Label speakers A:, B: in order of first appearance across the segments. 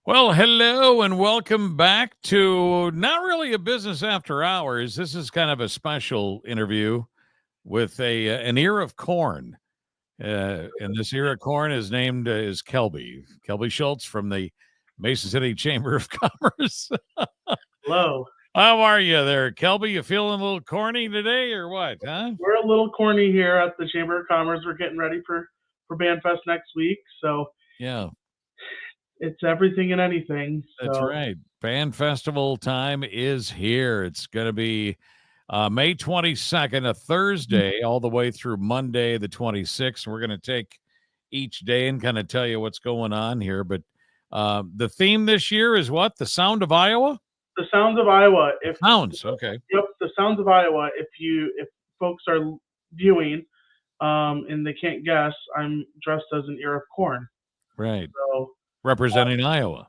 A: Well, hello and welcome back to not really a business after hours. This is kind of a special interview with an ear of corn. And this ear of corn is named is Kelby Schultz from the Mason City Chamber of Commerce.
B: Hello.
A: How are you there, Kelby? You feeling a little corny today or what, huh?
B: We're a little corny here at the Chamber of Commerce. We're getting ready for BandFest next week, so
A: Yeah,
B: it's everything and anything.
A: that's
B: So
A: right. Band festival time is here. It's going to be May 22nd, a Thursday, all the way through Monday, the 26th. We're going to take each day and kind of tell you what's going on here. But the theme this year is what? The Sound of Iowa?
B: the Sounds of Iowa. If
A: Sounds. Okay.
B: Yep, the Sounds of Iowa. If folks are viewing and they can't guess, I'm dressed as an ear of corn.
A: Right.
B: So
A: Representing Iowa.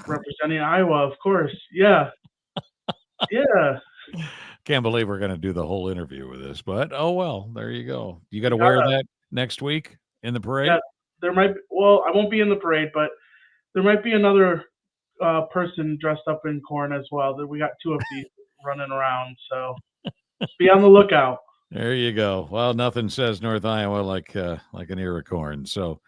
B: representing Iowa, of course. Yeah, yeah.
A: Can't believe we're going to do the whole interview with this, but oh well, there you go. You got to
B: We
A: wear
B: gotta.
A: that next week in the parade?
B: Yeah, there might. Well, I won't be in the parade, but there might be another person dressed up in corn as well. That we got two of these running around, so be on the lookout.
A: There you go. Well, nothing says North Iowa like an ear of corn. So,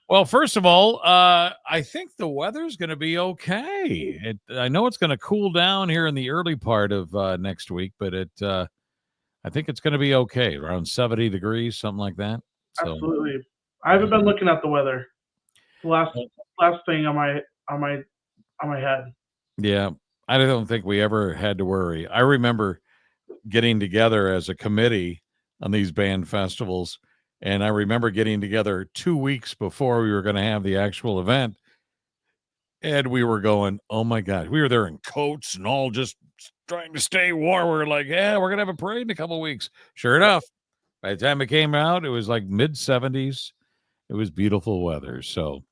A: well, first of all, I think the weather's going to be okay. I know it's going to cool down here in the early part of next week, but I think it's going to be okay, around 70 degrees, something like that. So,
B: Absolutely. I
A: yeah.
B: haven't been looking at the weather. The last thing on my head.
A: Yeah, I don't think we ever had to worry. I remember getting together as a committee on these band festivals, and I remember getting together 2 weeks before we were going to have the actual event, and we were going, "Oh my god!" We were there in coats and all, just trying to stay warm. We were like, "Yeah, we're gonna have a parade in a couple weeks." Sure enough, by the time it came out, it was like mid 70s. It was beautiful weather. So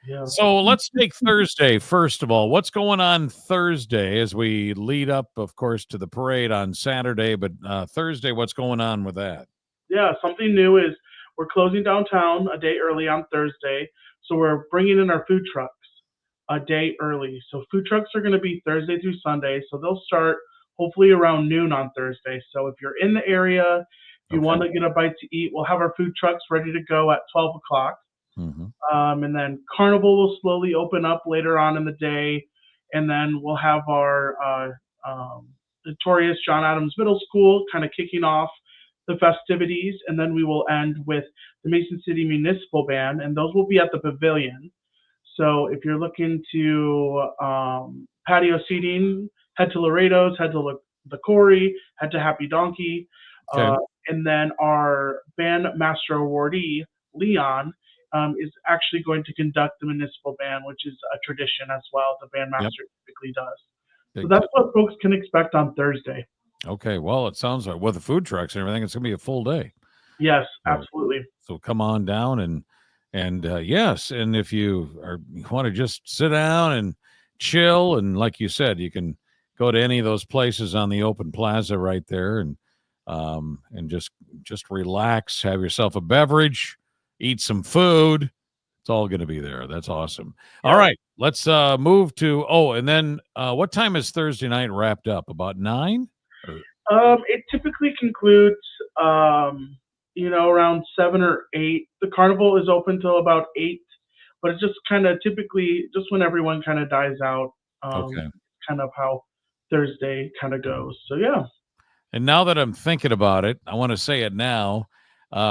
B: Yeah.
A: so let's take Thursday first of all. What's going on Thursday as we lead up, of course, to the parade on Saturday? But Thursday, what's going on with that?
B: Yeah. Something new is we're closing downtown a day early on Thursday, so we're bringing in our food trucks a day early. So food trucks are going to be Thursday through Sunday, so they'll start hopefully around noon on Thursday. So if you're in the area, if you
A: Okay.
B: want to get a bite to eat, we'll have our food trucks ready to go at 12 o'clock.
A: Hmm.
B: And then Carnival will slowly open up later on in the day, and then we'll have our notorious John Adams Middle School kind of kicking off the festivities, and then we will end with the Mason City Municipal Band, and those will be at the Pavilion. So if you're looking to patio seating, head to Laredo's, head to the Corey, head to Happy Donkey,
A: Okay.
B: and then our band master awardee Leon is actually going to conduct the municipal band, which is a tradition as well. The bandmaster
A: Yep.
B: typically does. So
A: Big
B: that's
A: time.
B: what folks can expect on Thursday.
A: Okay. Well, it sounds like with the food trucks and everything, it's going to be a full day.
B: Yes,
A: So,
B: absolutely.
A: so come on down and yes, and if you want to just sit down and chill, and like you said, you can go to any of those places on the open plaza right there, and just relax, have yourself a beverage, eat some food. It's all going to be there. That's awesome. All
B: Yeah.
A: right, let's move to. Oh, and then what time is Thursday night wrapped up? About 9? Or,
B: It typically concludes, around 7 or 8. The carnival is open till about 8, but it's just kind of typically just when everyone kind of dies out.
A: okay.
B: Kind of how Thursday kind of goes. So yeah.
A: And now that I'm thinking about it, I want to say it now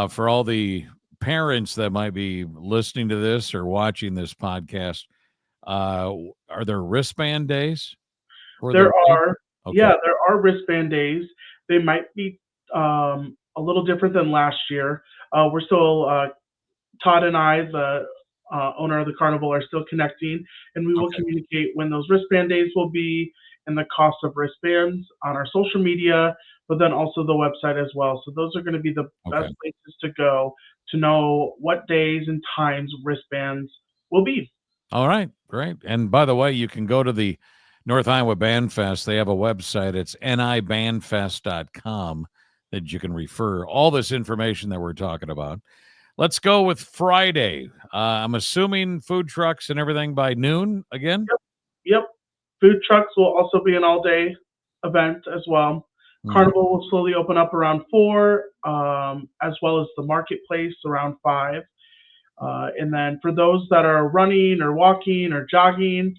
A: for all the parents that might be listening to this or watching this podcast. Are there wristband days for the
B: There
A: kids?
B: are,
A: Okay.
B: yeah, there are wristband days. They might be a little different than last year. We're still Todd and I, the owner of the carnival, are still connecting, and we will
A: Okay.
B: communicate when those wristband days will be and the cost of wristbands on our social media, but then also the website as well. So those are going to be the
A: Okay.
B: best places to go to know what days and times wristbands will be.
A: All right. Great. And by the way, you can go to the North Iowa Band Fest. They have a website. It's nibandfest.com that you can refer all this information that we're talking about. Let's go with Friday. I'm assuming food trucks and everything by noon again.
B: Yep. Food trucks will also be an all-day event as well.
A: Mhm.
B: Carnival will slowly open up around 4, as well as the marketplace around 5. And then for those that are running or walking or jogging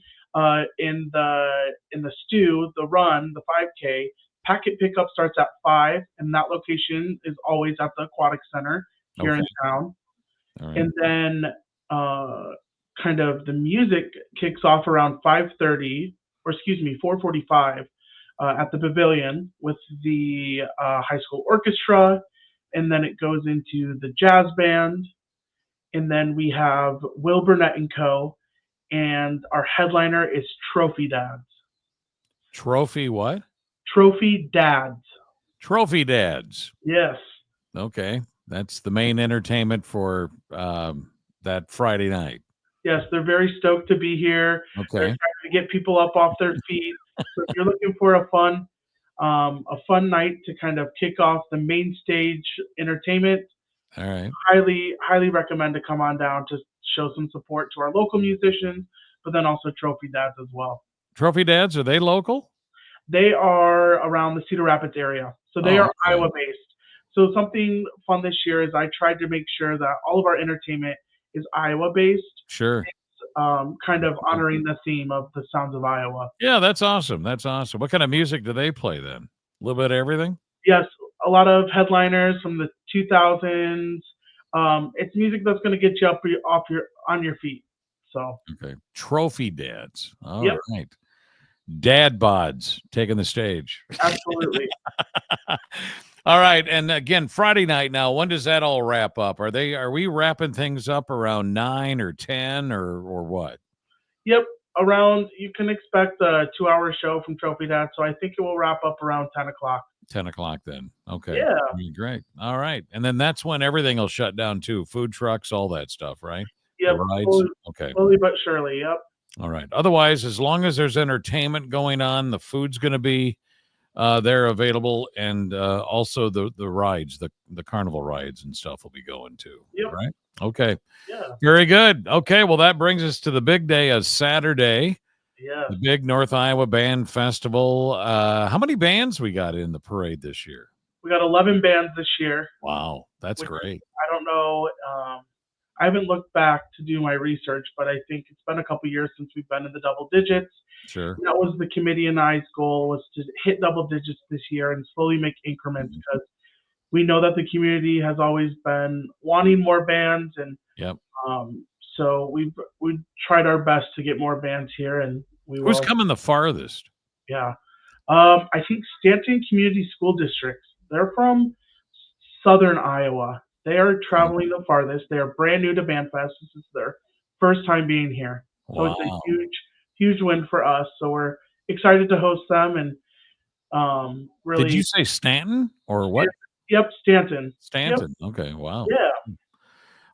B: in the stew, the run, the 5K, packet pickup starts at 5, and that location is always at the Aquatic Center here
A: Okay.
B: in town.
A: All right.
B: And then uh, kind of the music kicks off around 5:30, or excuse me, 4:45 at the Pavilion with the high school orchestra, and then it goes into the jazz band, and then we have Will Burnett and Co. And our headliner is Trophy Dads.
A: Trophy what?
B: Trophy Dads.
A: Trophy Dads.
B: Yes.
A: Okay. That's the main entertainment for that Friday night.
B: Yes, they're very stoked to be here. They're
A: Okay.
B: trying to get people up off their feet. So if you're looking for a fun night to kind of kick off the main stage entertainment,
A: All right.
B: highly recommend to come on down to show some support to our local musicians, but then also Trophy Dads as well.
A: Trophy Dads, are they local?
B: They are around the Cedar Rapids area, so they
A: Oh,
B: are
A: okay.
B: Iowa based. So something fun this year is I tried to make sure that all of our entertainment is Iowa based,
A: Sure.
B: kind of honoring the theme of the Sounds of Iowa.
A: Yeah, that's awesome. That's awesome. What kind of music do they play then? A little bit of everything?
B: Yes, a lot of headliners from the 2000s. It's music that's going to get you on your feet. So
A: Okay. Trophy Dads. All
B: yep,
A: right. Dad bods taking the stage.
B: absolutely.
A: All right. And again, Friday night now, when does that all wrap up? Are we wrapping things up around 9 or 10 or what?
B: Yep, around you can expect a 2-hour show from Trophy Dad. So I think it will wrap up around 10 o'clock.
A: 10 o'clock then. Okay.
B: Yeah.
A: Great. All right. And then that's when everything will shut down too. Food trucks, all that stuff, right? The
B: Yep,
A: rides. Okay.
B: slowly but surely. Yep.
A: All right. Otherwise, as long as there's entertainment going on, the food's going to be they're available, and also the rides, the carnival rides and stuff will be going too.
B: Yep.
A: Right? Okay.
B: Yeah.
A: Very good. Okay. Well, that brings us to the big day of Saturday,
B: Yeah.
A: the big North Iowa Band Festival. How many bands we got in the parade this year?
B: We got 11 bands this year.
A: Wow, that's
B: Which
A: great.
B: I don't know. I haven't looked back to do my research, but I think it's been a couple years since we've been in the double digits.
A: Sure.
B: That was the committee and I's goal, was to hit double digits this year and slowly make increments, because we know that the community has always been wanting more bands, and
A: Yep.
B: so we've tried our best to get more bands here, and we
A: Who's
B: will.
A: coming the farthest?
B: Yeah. I think Stanton Community School Districts. They're from southern Iowa. They are traveling the farthest. They are brand new to BandFest. This is their first time being here. So it's a
A: Wow.
B: huge win for us. So we're excited to host them, and really.
A: Did you say Stanton or what?
B: Yep, Stanton.
A: Stanton. Okay. Wow.
B: Yeah.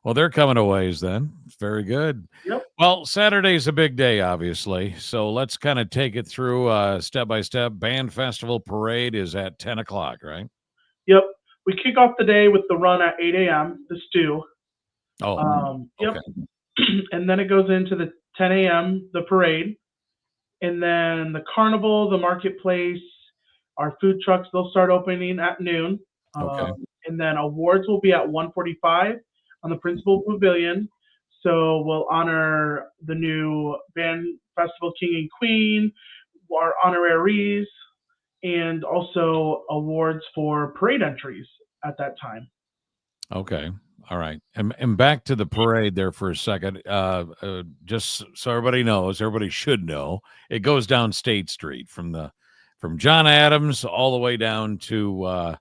A: Well, they're coming a ways then. Very good.
B: Yep.
A: Well, Saturday's a big day, obviously. So let's kind of take it through step by step. Band Festival Parade is at 10 o'clock, right?
B: Yep. We kick off the day with the run at 8 a.m., the stew.
A: Oh,
B: Yep.
A: okay.
B: And then it goes into the 10 a.m., the parade. And then the carnival, the marketplace, our food trucks, they'll start opening at noon.
A: Okay.
B: And then awards will be at 1:45 on the principal pavilion. So we'll honor the new band festival king and queen, our honoraries, and also awards for parade entries at that time.
A: Okay. All right. And back to the parade there for a second. Just so everybody knows, everybody should know, it goes down State Street from John Adams all the way down to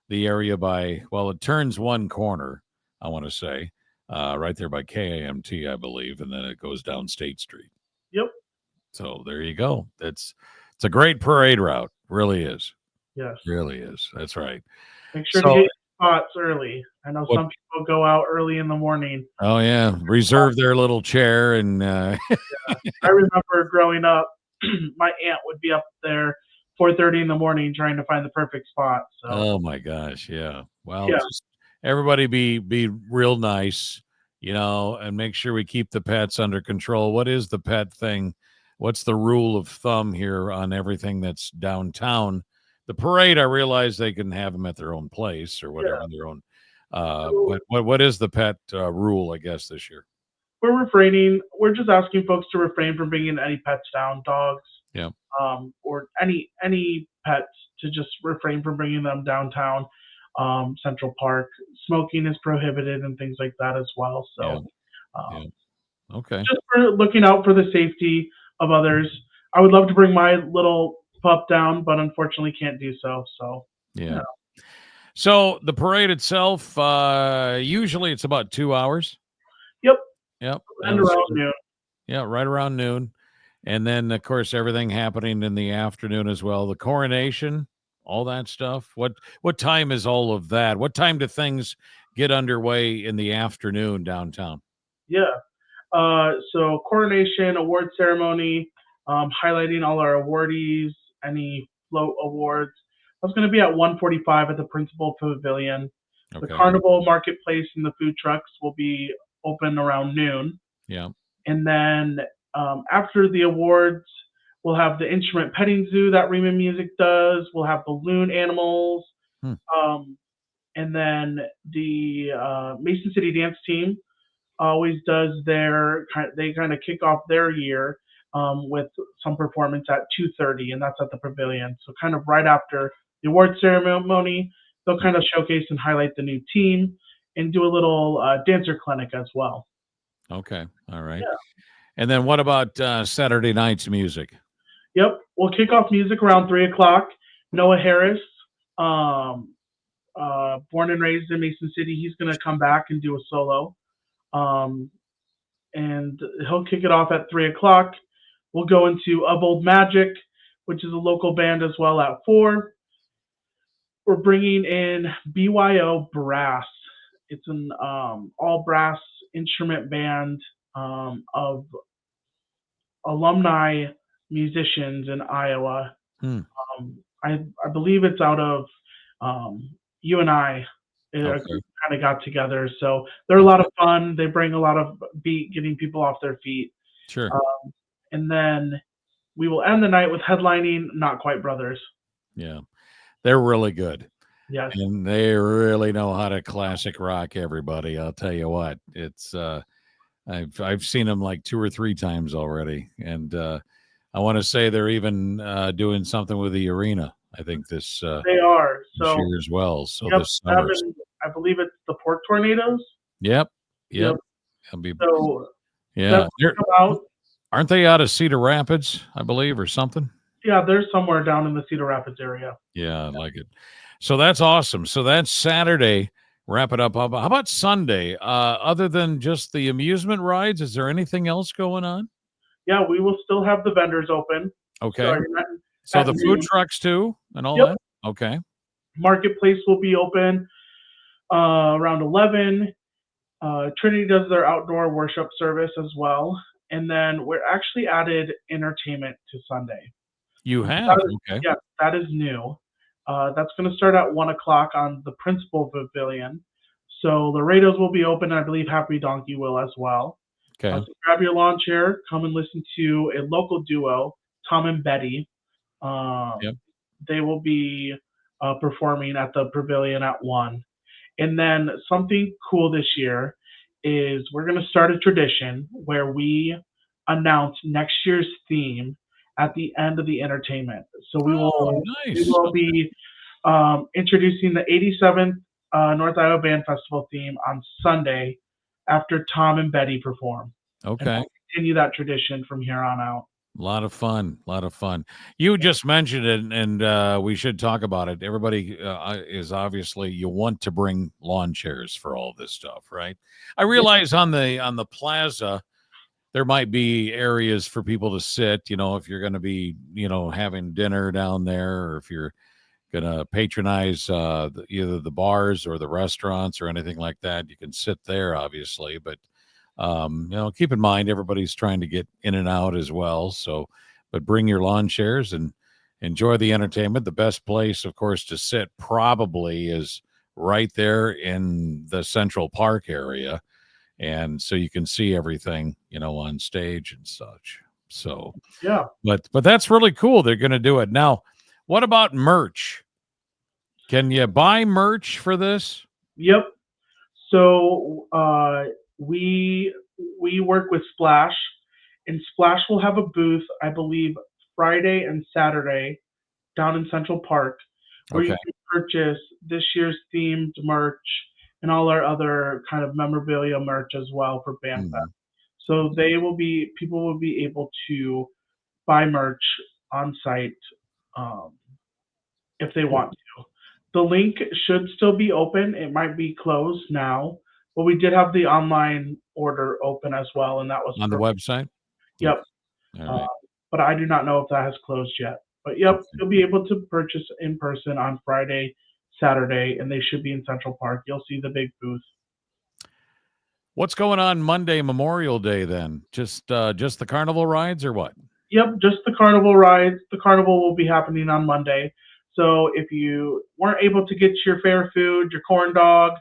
A: the area by, well, it turns one corner, I want to say, right there by KAMT, I believe, and then it goes down State Street.
B: Yep.
A: So there you go. It's a great parade route. Really is.
B: Yes.
A: Really is. That's right.
B: Make sure
A: So-
B: to get spots early. I know
A: What-
B: some people go out early in the morning.
A: Oh yeah, reserve their little chair and
B: I remember growing up, my aunt would be up there 4:30 in the morning trying to find the perfect spot. So
A: oh my gosh, yeah. Well,
B: Yeah.
A: everybody be real nice, and make sure we keep the pets under control. What is the pet thing? What's the rule of thumb here on everything that's downtown? The parade, I realize they can have them at their own place or whatever, their own.
B: So
A: But what is the pet rule? I guess this year.
B: we're refraining. We're just asking folks to refrain from bringing any pets down, dogs,
A: Yeah.
B: or any pets, to just refrain from bringing them downtown. Central Park. Smoking is prohibited and things like that as well.
A: Yeah.
B: So,
A: Yeah.
B: um,
A: Okay.
B: just for looking out for the safety of others. I would love to bring my little pup down, but unfortunately can't do so. So,
A: Yeah.
B: yeah.
A: So the parade itself, usually it's about 2 hours.
B: Yep.
A: Yep.
B: And
A: And so,
B: around noon.
A: yeah, right around noon. And then, of course, everything happening in the afternoon as well. The coronation, all that stuff. What time is all of that? What time do things get underway in the afternoon downtown?
B: Yeah. So coronation, award ceremony, highlighting all our awardees, any float awards. That's going to be at 1:45 at the Principal Pavilion. The
A: Okay.
B: carnival marketplace and the food trucks will be open around noon.
A: Yeah.
B: And then after the awards, we'll have the instrument petting zoo that Riemann Music does. We'll have balloon animals.
A: Hmm.
B: And then the Mason City Dance Team always does they kind of kick off their year with some performance at 2:30, and that's at the pavilion. So kind of right after the award ceremony, they'll kind of showcase and highlight the new team and do a little dancer clinic as well.
A: Okay. All right.
B: Yeah.
A: And then what about Saturday night's music?
B: Yep. We'll kick off music around 3 o'clock. Noah Harris, um, born and raised in Mason City, he's going to come back and do a solo. Um, and he'll kick it off at 3 o'clock. We'll go into Of Old Magic, which is a local band as well, at 4. We're bringing in BYO Brass. It's an all brass instrument band of alumni musicians in Iowa.
A: Hmm.
B: I believe it's out of UNI. A
A: Okay.
B: group kind of got together, so they're a lot of fun. They bring a lot of beat, getting people off their feet.
A: Sure.
B: And then we will end the night with headlining Not Quite Brothers.
A: Yeah. They're really good.
B: Yes.
A: And they really know how to classic rock everybody. I'll tell you what. It's I've seen them like 2 or 3 times already. And I want to say they're even doing something with the arena. I think this
B: They are.
A: this
B: So,
A: year as well. So
B: yep,
A: this summer.
B: I believe it's the Port Tornadoes.
A: Yep.
B: Yep.
A: It'll be,
B: So
A: yeah.
B: definitely come out.
A: Aren't they out of Cedar Rapids, I believe, or something?
B: Yeah, they're somewhere down in the Cedar Rapids area.
A: Yeah, I like it. So that's awesome. So that's Saturday. Wrap it up. How about Sunday? Other than just the amusement rides, is there anything else going on?
B: Yeah, we will still have the vendors open.
A: Okay.
B: Starting
A: So
B: at
A: the
B: noon.
A: food trucks too and all
B: Yep.
A: that? Okay.
B: Marketplace will be open around 11. Trinity does their outdoor worship service as well. And then we're actually added entertainment to Sunday.
A: You have? Okay.
B: Yeah, that is new. That's going to start at 1 o'clock on the Principal Pavilion. So Laredo's will be open, and I believe Happy Donkey will as well.
A: Okay.
B: So grab your lawn chair, come and listen to a local duo, Tom and Betty.
A: Yep.
B: They will be performing at the pavilion at 1. And then something cool this year is we're going to start a tradition where we announce next year's theme at the end of the entertainment. So we
A: Oh,
B: we
A: nice.
B: will be introducing the 87th North Iowa Band Festival theme on Sunday after Tom and Betty perform. And
A: Okay.
B: we'll continue that tradition from here on out.
A: A lot of fun. A lot of fun. You just mentioned it, and we should talk about it. Everybody is obviously you want to bring lawn chairs for all this stuff, right? I realize on the plaza there might be areas for people to sit. If you're going to be having dinner down there, or if you're going to patronize either the bars or the restaurants or anything like that, you can sit there, obviously, but. Keep in mind everybody's trying to get in and out as well. So, but bring your lawn chairs and enjoy the entertainment. The best place, of course, to sit probably is right there in the Central Park area. And so you can see everything, on stage and such. So,
B: Yeah.
A: but that's really cool. They're going to do it. Now, what about merch? Can you buy merch for this?
B: Yep. So we work with Splash, and Splash will have a booth, I believe, Friday and Saturday down in Central Park, where you
A: Okay.
B: can purchase this year's themed merch and all our other kind of memorabilia merch as well for BandFest.
A: Mhm.
B: So people will be able to buy merch on site um, if they want to. The link should still be open. It might be closed now, but we did have the online order open as well, and that was
A: On the
B: perfect.
A: website? Okay.
B: Yep.
A: All
B: Uh,
A: right.
B: but I do not know if that has closed yet. But yep,
A: Okay.
B: you'll be able to purchase in person on Friday, Saturday, and they should be in Central Park. You'll see the big booth.
A: What's going on Monday, Memorial Day then? Just the carnival rides or what?
B: Yep, just the carnival rides. The carnival will be happening on Monday. So if you weren't able to get your fair food, your corn dog,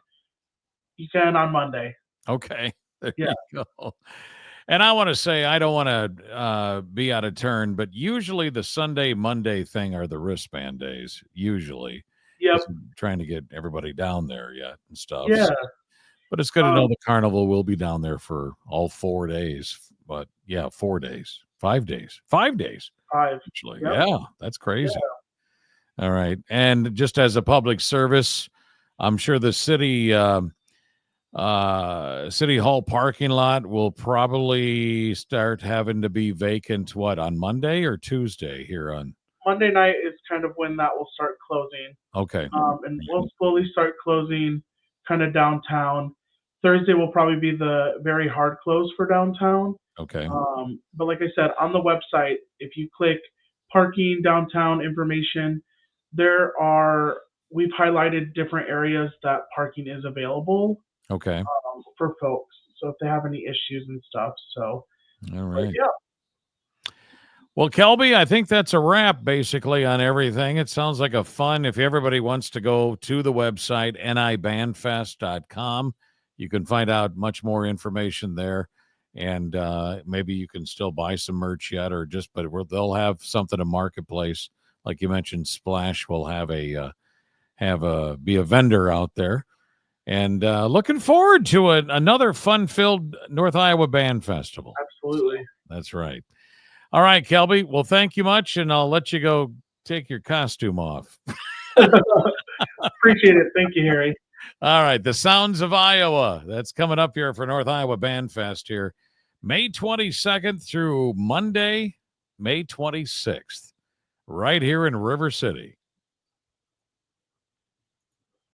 B: you can on Monday.
A: Okay. There
B: Yeah.
A: you go. And I want to say, I don't want to be out of turn, but usually the Sunday, Monday thing are the wristband days, usually,
B: Yep.
A: because I'm trying to get everybody down there yet and stuff.
B: Yeah.
A: But it's good to know
B: Um,
A: the carnival will be down there for all 4 days. But yeah, 4 days, 5 days, 5 days,
B: 5.
A: actually.
B: Yep.
A: Yeah, that's crazy. All right. And just as a public service, I'm sure the city hall parking lot will probably start having to be vacant on Monday or Tuesday here on.
B: Monday night is kind of when that will start closing.
A: Okay.
B: And we'll slowly start closing kind of downtown. Thursday will probably be the very hard close for downtown.
A: Okay.
B: But like I said, on the website, if you click parking downtown information, we've highlighted different areas that parking is available
A: Okay.
B: for folks. So if they have any issues and stuff. So,
A: All
B: but
A: right.
B: yeah,
A: Well, Kelby, I think that's a wrap basically on everything. It sounds like a fun. If everybody wants to go to the website, nibandfest.com, you can find out much more information there. And maybe you can still buy some merch yet, or they'll have something in marketplace. Like you mentioned, Splash will be a vendor out there. And looking forward to another fun-filled North Iowa Band Festival.
B: absolutely.
A: That's right. All right, Kelby. Well, thank you much, and I'll let you go take your costume off.
B: Appreciate it. Thank you, Harry.
A: All right, the Sounds of Iowa. That's coming up here for North Iowa Band Fest here, May 22nd through Monday, May 26th, right here in River City.